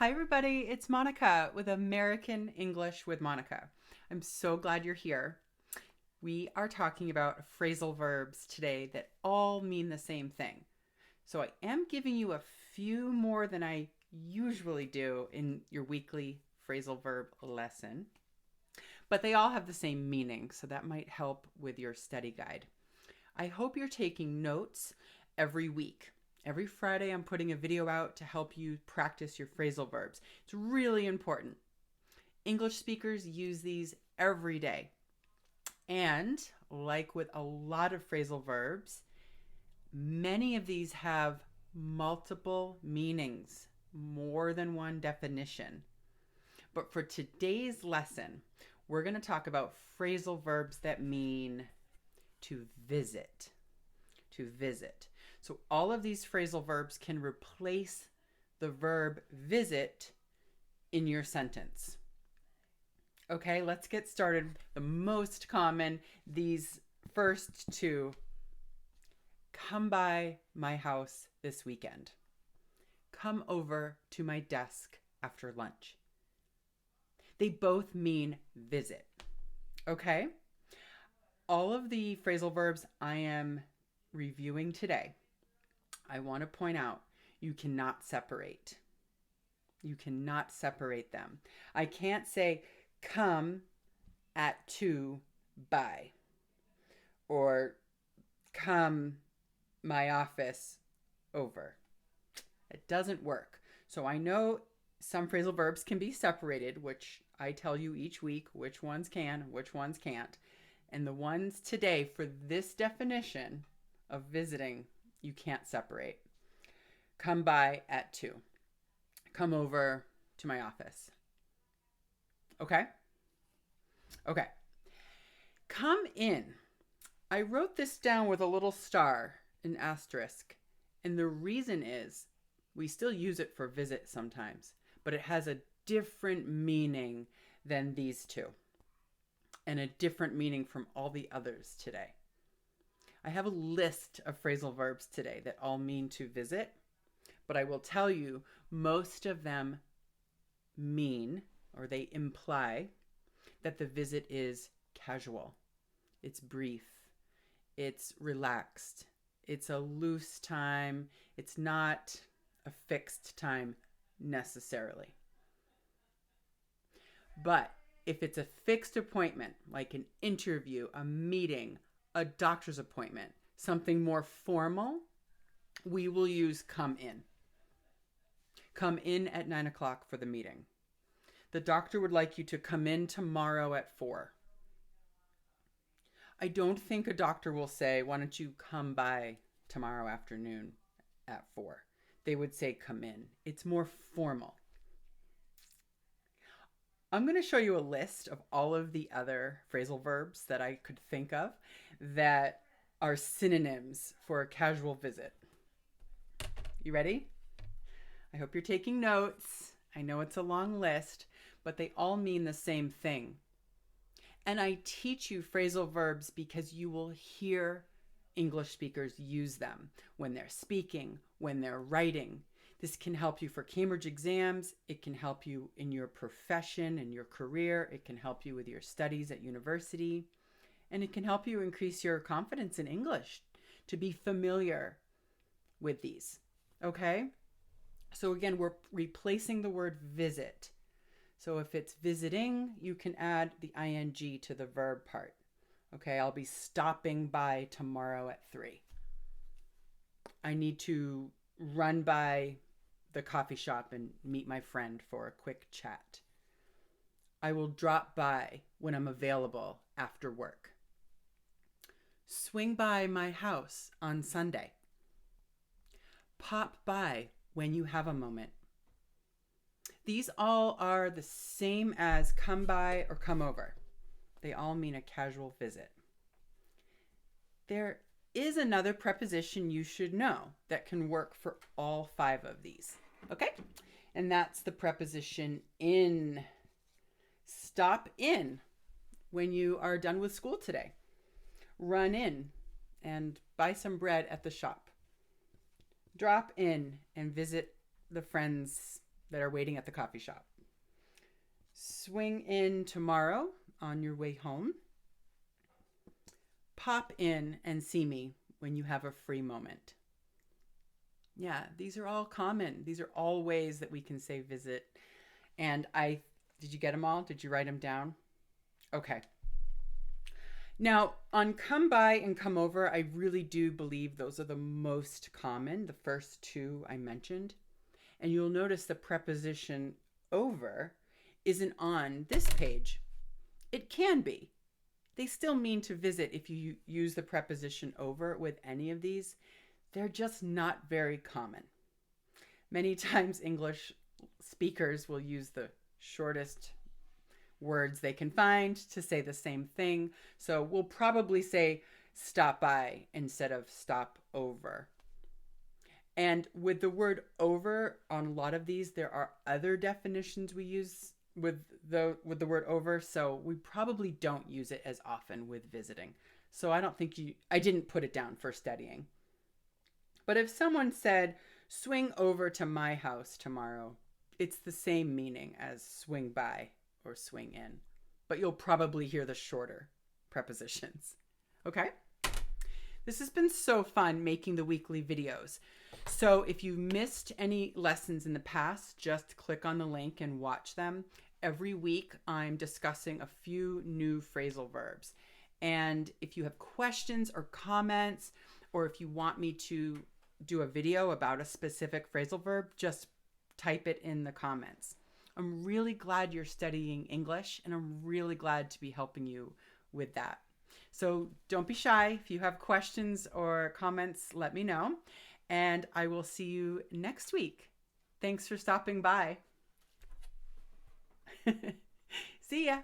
Hi, everybody. It's Monica with American English with Monica. I'm so glad you're here. We are talking about phrasal verbs today that all mean the same thing. So I am giving you a few more than I usually do in your weekly phrasal verb lesson, but they all have the same meaning, so that might help with your study guide. I hope you're taking notes every week. Every Friday, I'm putting a video out to help you practice your phrasal verbs. It's really important. English speakers use these every day. And like with a lot of phrasal verbs, many of these have multiple meanings, more than one definition. But for today's lesson, we're going to talk about phrasal verbs that mean to visit. To visit. So all of these phrasal verbs can replace the verb visit in your sentence. Okay, let's get started. The most common, these first two. Come by my house this weekend. Come over to my desk after lunch. They both mean visit. Okay? All of the phrasal verbs I am reviewing today, I want to point out you cannot separate. You cannot separate them. I can't say come at 2 by or come my office over. It doesn't work. So I know some phrasal verbs can be separated, which I tell you each week which ones can, which ones can't. And the ones today for this definition of visiting, you can't separate. Come by at 2. Come over to my office. Okay? Okay. Come in. I wrote this down with a little star, an asterisk. And the reason is we still use it for visit sometimes, but it has a different meaning than these two and a different meaning from all the others today. I have a list of phrasal verbs today that all mean to visit, but I will tell you most of them mean or they imply that the visit is casual, it's brief, it's relaxed, it's a loose time, it's not a fixed time necessarily. But if it's a fixed appointment, like an interview, a meeting, a doctor's appointment, something more formal, we will use come in. Come in at 9 o'clock for the meeting. The doctor would like you to come in tomorrow at 4. I don't think a doctor will say, why don't you come by tomorrow afternoon at 4? They would say come in. It's more formal. I'm going to show you a list of all of the other phrasal verbs that I could think of that are synonyms for a casual visit. You ready? I hope you're taking notes. I know it's a long list, but they all mean the same thing. And I teach you phrasal verbs because you will hear English speakers use them when they're speaking, when they're writing. This can help you for Cambridge exams. It can help you in your profession and your career. It can help you with your studies at university. And it can help you increase your confidence in English to be familiar with these. Okay? So again, we're replacing the word visit. So if it's visiting, you can add the ing to the verb part. Okay, I'll be stopping by tomorrow at 3. I need to run by the coffee shop and meet my friend for a quick chat. I will drop by when I'm available after work. Swing by my house on Sunday. Pop by when you have a moment. These all are the same as come by or come over. They all mean a casual visit. There is another preposition you should know that can work for all 5 of these. Okay? And that's the preposition in. Stop in when you are done with school today. Run in and buy some bread at the shop. Drop in and visit the friends that are waiting at the coffee shop. Swing in tomorrow on your way home. Pop in and see me when you have a free moment. Yeah, these are all common. These are all ways that we can say visit. And did you get them all? Did you write them down? Okay. Now, on come by and come over, I really do believe those are the most common, the first two I mentioned. And you'll notice the preposition over isn't on this page. It can be. They still mean to visit if you use the preposition over with any of these. They're just not very common. Many times English speakers will use the shortest words they can find to say the same thing. So we'll probably say stop by instead of stop over. And with the word over, on a lot of these, there are other definitions we use with the word over. So we probably don't use it as often with visiting. So I didn't put it down for studying. But if someone said, swing over to my house tomorrow, it's the same meaning as swing by or swing in, but you'll probably hear the shorter prepositions. Okay? This has been so fun making the weekly videos. So if you missed any lessons in the past, just click on the link and watch them. Every week, I'm discussing a few new phrasal verbs. And if you have questions or comments, or if you want me to do a video about a specific phrasal verb, just type it in the comments. I'm really glad you're studying English, and I'm really glad to be helping you with that. So don't be shy. If you have questions or comments, let me know. And I will see you next week. Thanks for stopping by. See ya.